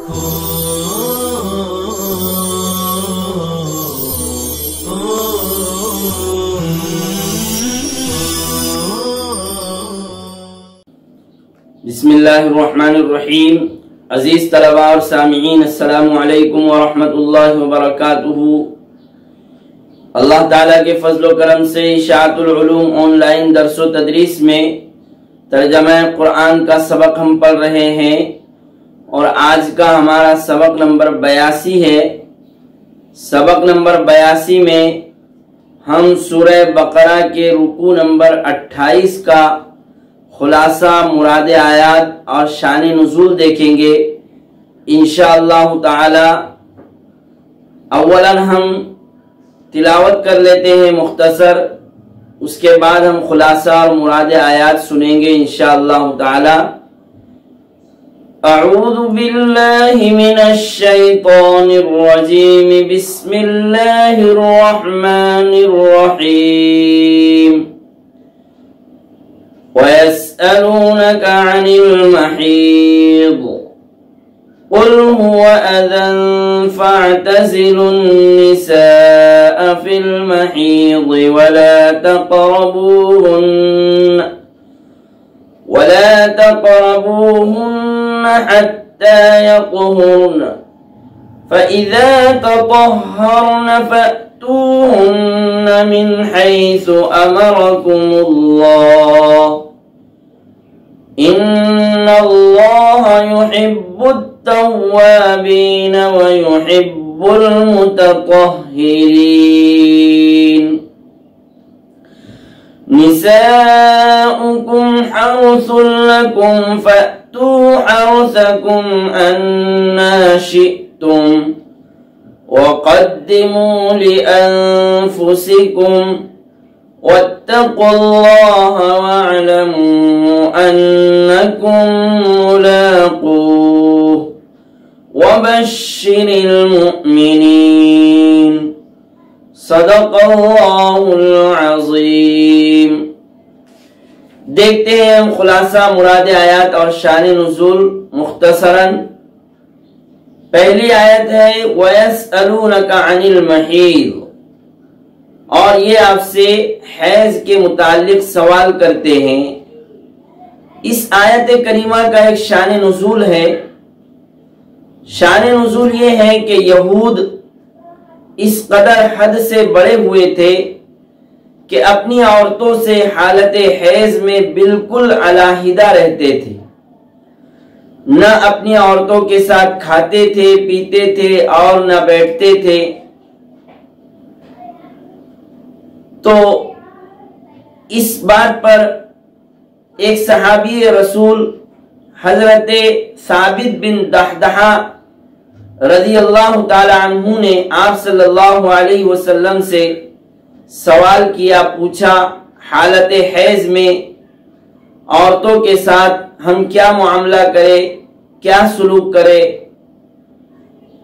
بسم اللہ الرحمن الرحیم۔ عزیز طلباء اور سامعین، السلام علیکم ورحمۃ اللہ وبرکاتہ۔ اللہ تعالیٰ کے فضل و کرم سے اشاعت العلوم آن لائن درس و تدریس میں ترجمہ قرآن کا سبق ہم پڑھ رہے ہیں، اور آج کا ہمارا سبق نمبر 82 ہے۔ سبق نمبر 82 میں ہم سورہ بقرہ کے رکوع نمبر 28 کا خلاصہ، مراد آیات اور شان نزول دیکھیں گے انشاءاللہ تعالی۔ اولا ہم تلاوت کر لیتے ہیں مختصر، اس کے بعد ہم خلاصہ اور مراد آیات سنیں گے انشاءاللہ تعالی۔ اعوذ باللہ من الشیطان الرجیم، بسم اللہ الرحمن الرحیم۔ وَيَسْأَلُونَكَ عَنِ الْمَحِيضِ قُلْ هُوَ أَذًى فَاعْتَزِلُوا النِّسَاءَ فِي الْمَحِيضِ وَلَا تَقْرَبُوهُنَّ حَتَّى يَطْهُرْنَ فَإِذَا تَطَهَّرْنَ فَأْتُوهُنَّ مِنْ حَيْثُ أَمَرَكُمُ اللَّهُ إِنَّ اللَّهَ يُحِبُّ التَّوَّابِينَ وَيُحِبُّ الْمُتَطَهِّرِينَ۔ نِسَاؤُكُمْ حَرْثٌ لَكُمْ فَأْتُوا حَرْثَكُمْ أَنَّا شِئْتُمْ وَقَدِّمُوا لِأَنفُسِكُمْ وَاتَّقُوا اللَّهَ وَاعْلَمُوا أَنَّكُمْ مُلَاقُوهُ وَبَشِّرِ الْمُؤْمِنِينَ۔ صدق اللہ العظیم۔ دیکھتے ہیں ہم خلاصہ، مراد آیات اور شان نزول مختصراً۔ پہلی آیت ہے وَيَسْأَلُونَكَ عَنِ الْمَحِيضِ، اور یہ آپ سے حیض کے متعلق سوال کرتے ہیں۔ اس آیت کریمہ کا ایک شان نزول ہے۔ شان نزول یہ ہے کہ یہود اس قدر حد سے بڑے ہوئے تھے کہ اپنی عورتوں سے حالت حیض میں بالکل علیحدہ رہتے تھے، نہ اپنی عورتوں کے ساتھ کھاتے تھے، پیتے تھے اور نہ بیٹھتے تھے۔ تو اس بات پر ایک صحابی رسول حضرت ثابت بن دحدحہ رضی اللہ تعالی عنہ نے آپ صلی اللہ علیہ وسلم سے سوال کیا، پوچھا حالت حیض میں عورتوں کے ساتھ ہم کیا معاملہ کرے، کیا سلوک کرے؟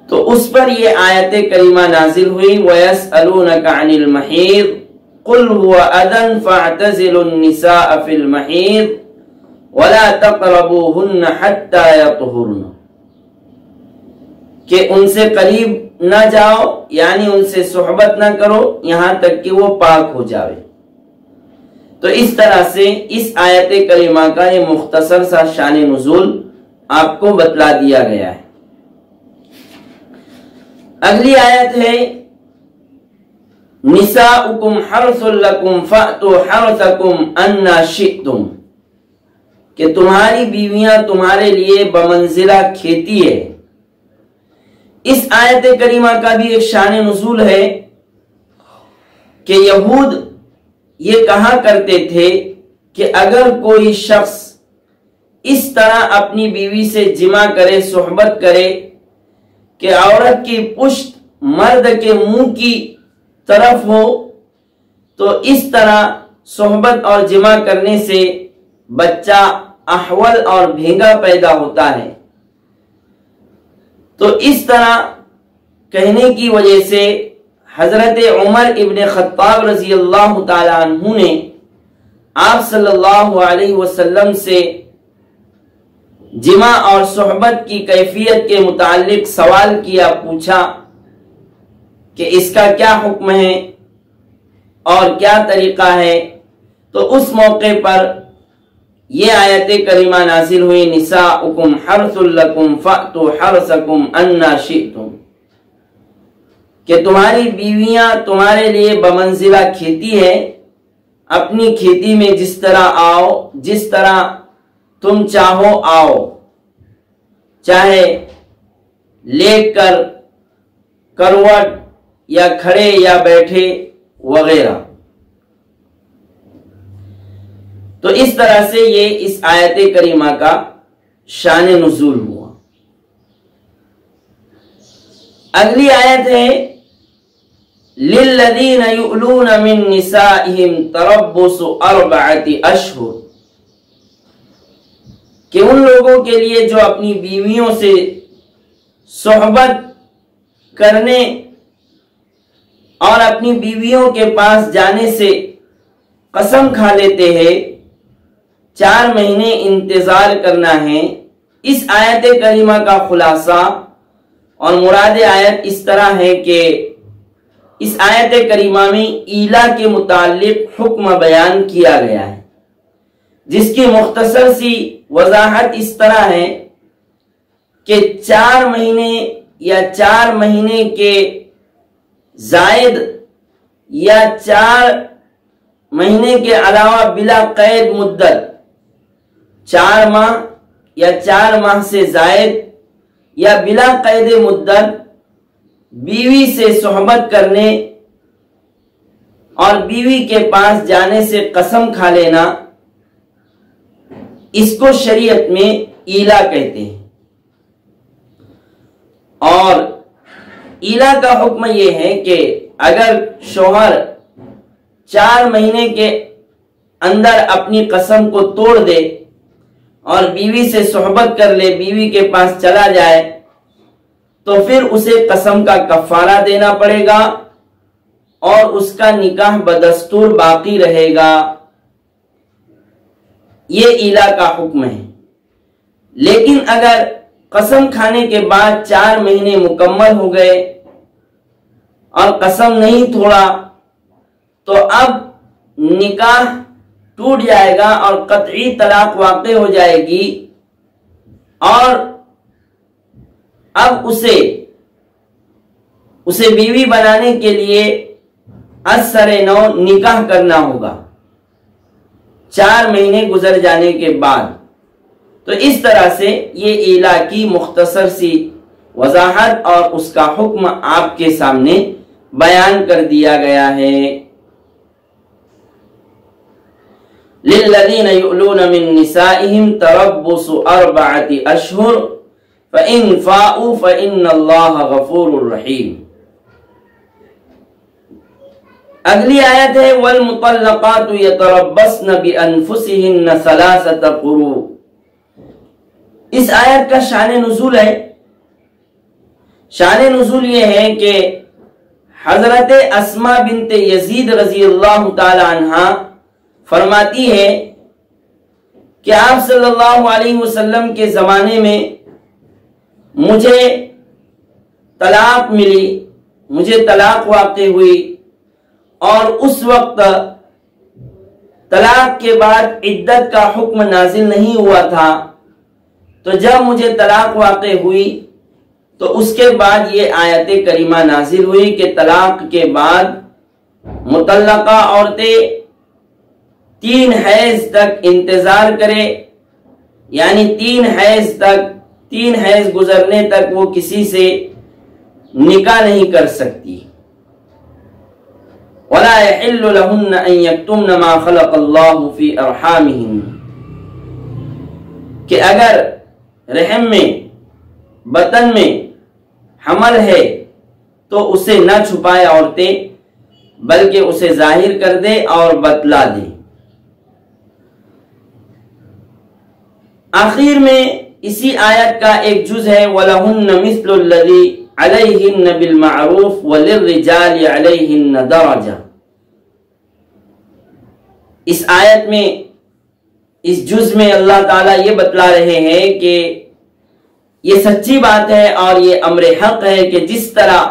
تو اس پر یہ آیت کریمہ نازل ہوئی وَيَسْأَلُونَكَ عَنِ الْمَحِيضِ قُلْ هُوَ أَذًى فَاعْتَزِلُوا النِّسَاءَ فِي الْمَحِيضِ وَلَا تَقْرَبُوهُنَّ حَتَّى يَطْهُرْنَ، کہ ان سے قریب نہ جاؤ، یعنی ان سے صحبت نہ کرو یہاں تک کہ وہ پاک ہو جاوے۔ تو اس طرح سے اس آیت کریمہ کا یہ مختصر سا شان نزول آپ کو بتلا دیا گیا ہے۔ اگلی آیت ہے نساؤکم حرث لکم فأتوا حرثکم انا شئتم، کہ تمہاری بیویاں تمہارے لیے بمنزلہ کھیتی ہے۔ اس آیت کریمہ کا بھی ایک شان نزول ہے کہ یہود یہ کہا کرتے تھے کہ اگر کوئی شخص اس طرح اپنی بیوی سے جمع کرے، صحبت کرے کہ عورت کی پشت مرد کے منہ کی طرف ہو، تو اس طرح صحبت اور جمع کرنے سے بچہ احول اور بھینگا پیدا ہوتا ہے۔ تو اس طرح کہنے کی وجہ سے حضرت عمر ابن خطاب رضی اللہ تعالی عنہ نے آپ صلی اللہ علیہ وسلم سے جمع اور صحبت کی کیفیت کے متعلق سوال کیا، پوچھا کہ اس کا کیا حکم ہے اور کیا طریقہ ہے، تو اس موقع پر یہ آیت کریمہ نازل ہوئی، نساؤکم حرث لکم فأتوا حرثکم انا شئتم، کہ تمہاری بیویاں تمہارے لیے بمنزلہ کھیتی ہے، اپنی کھیتی میں جس طرح آؤ، جس طرح تم چاہو آؤ، چاہے لیٹ کر، کروٹ یا کھڑے یا بیٹھے وغیرہ۔ تو اس طرح سے یہ اس آیت کریمہ کا شان نزول ہوا۔ اگلی آیت ہے لِلَّذِينَ يُؤْلُونَ مِن نِّسَائِهِمْ تَرَبُّصُ 4 أَشْهُرٍ، کہ ان لوگوں کے لیے جو اپنی بیویوں سے صحبت کرنے اور اپنی بیویوں کے پاس جانے سے قسم کھا لیتے ہیں، 4 مہینے انتظار کرنا ہے۔ اس آیت کریمہ کا خلاصہ اور مراد آیت اس طرح ہے کہ اس آیت کریمہ میں ایلا کے متعلق حکم بیان کیا گیا ہے، جس کی مختصر سی وضاحت اس طرح ہے کہ 4 مہینے یا 4 مہینے کے زائد یا 4 مہینے کے علاوہ بلا قید مدت، 4 ماہ یا 4 ماہ سے زائد یا بلا قید مدت بیوی سے صحبت کرنے اور بیوی کے پاس جانے سے قسم کھا لینا، اس کو شریعت میں ایلا کہتے ہیں۔ اور ایلا کا حکم یہ ہے کہ اگر شوہر 4 مہینے کے اندر اپنی قسم کو توڑ دے اور بیوی سے صحبت کر لے، بیوی کے پاس چلا جائے، تو پھر اسے قسم کا کفارہ دینا پڑے گا اور اس کا نکاح بدستور باقی رہے گا۔ یہ ایلا کا حکم ہے۔ لیکن اگر قسم کھانے کے بعد 4 مہینے مکمل ہو گئے اور قسم نہیں توڑا، تو اب نکاح ٹوٹ جائے گا اور قطعی طلاق واقع ہو جائے گی، اور اب اسے بیوی بنانے کے لیے از سر نو نکاح کرنا ہوگا 4 مہینے گزر جانے کے بعد۔ تو اس طرح سے یہ ایلا کی مختصر سی وضاحت اور اس کا حکم آپ کے سامنے بیان کر دیا گیا ہے۔ لِلَّذِينَ يُؤْلُونَ مِن نِّسَائِهِمْ تَرَبُّصُ 4 أَشْهُرٍ فَإِنْ فَاءُوا فَإِنَّ اللَّهَ غَفُورٌ رَحِيمٌ۔ اگلی آیت ہے وَالْمُطَلَّقَاتُ يَتَرَبَّصْنَ بِأَنفُسِهِنَّ 3 قُرُوءٍ۔ اس آیت کا شان نزول ہے۔ شان نزول یہ ہے کہ حضرت اسماء بنت یزید رضی اللہ تعالی عنہا فرماتی ہے کہ آپ صلی اللہ علیہ وسلم کے زمانے میں مجھے طلاق ملی، مجھے طلاق واقع ہوئی، اور اس وقت طلاق کے بعد عدت کا حکم نازل نہیں ہوا تھا۔ تو جب مجھے طلاق واقع ہوئی تو اس کے بعد یہ آیت کریمہ نازل ہوئی کہ طلاق کے بعد مطلقہ عورتیں 3 حیض تک انتظار کرے، یعنی 3 حیض گزرنے تک وہ کسی سے نکاح نہیں کر سکتی۔ وَلَا يَحِلُّ لَهُنَّ أَن يَكْتُمْنَ مَا خَلَقَ اللَّهُ فِي أَرْحَامِهِنَّ، کہ اگر رحم میں، بطن میں حمل ہے تو اسے نہ چھپائے عورتیں، بلکہ اسے ظاہر کر دے اور بتلا دے۔ آخر میں اسی آیت کا ایک جز ہے وَلَهُنَّ مِثْلُ الَّذِي عَلَيْهِنَّ بِالْمَعْرُوفِ وَلِلرِّجَالِ عَلَيْهِنَّ دَرَجَةٌ۔ اس آیت میں اس جز میں اللہ تعالیٰ یہ بتلا رہے ہیں کہ یہ سچی بات ہے اور یہ امر حق ہے کہ جس طرح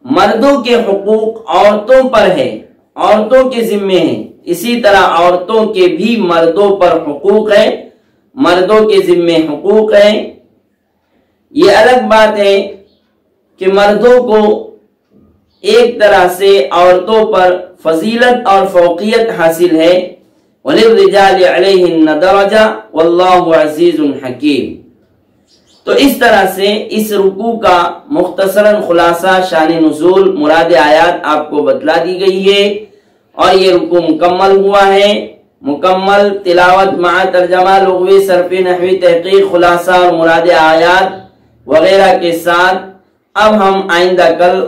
مردوں کے حقوق عورتوں پر ہے، عورتوں کے ذمے ہیں، اسی طرح عورتوں کے بھی مردوں پر حقوق ہیں، مردوں کے ذمے حقوق ہیں۔ یہ الگ بات ہے کہ مردوں کو ایک طرح سے عورتوں پر فضیلت اور فوقیت حاصل ہے، وَلِلرِّجَالِ عَلَيْهِنَّ دَرَجَةٌ وَاللَّهُ عَزِيزٌ حَكِيمٌ۔ تو اس طرح سے اس رکوع کا مختصراً خلاصہ شان نزول مراد آیات آپ کو بتلا دی گئی ہے، اور یہ رکوع مکمل ہوا ہے، مکمل تلاوت مع ترجمہ، لغوی، صرفی، نحوی، تحقیق، خلاصہ اور مراد آیات وغیرہ کے ساتھ۔ اب ہم آئندہ کل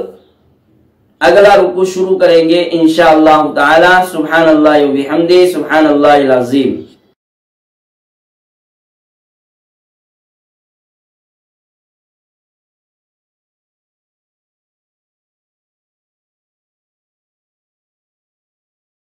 اگلا رکوع شروع کریں گے انشاءاللہ تعالی۔ سبحان اللہ و بحمدہ، سبحان اللہ العظیم۔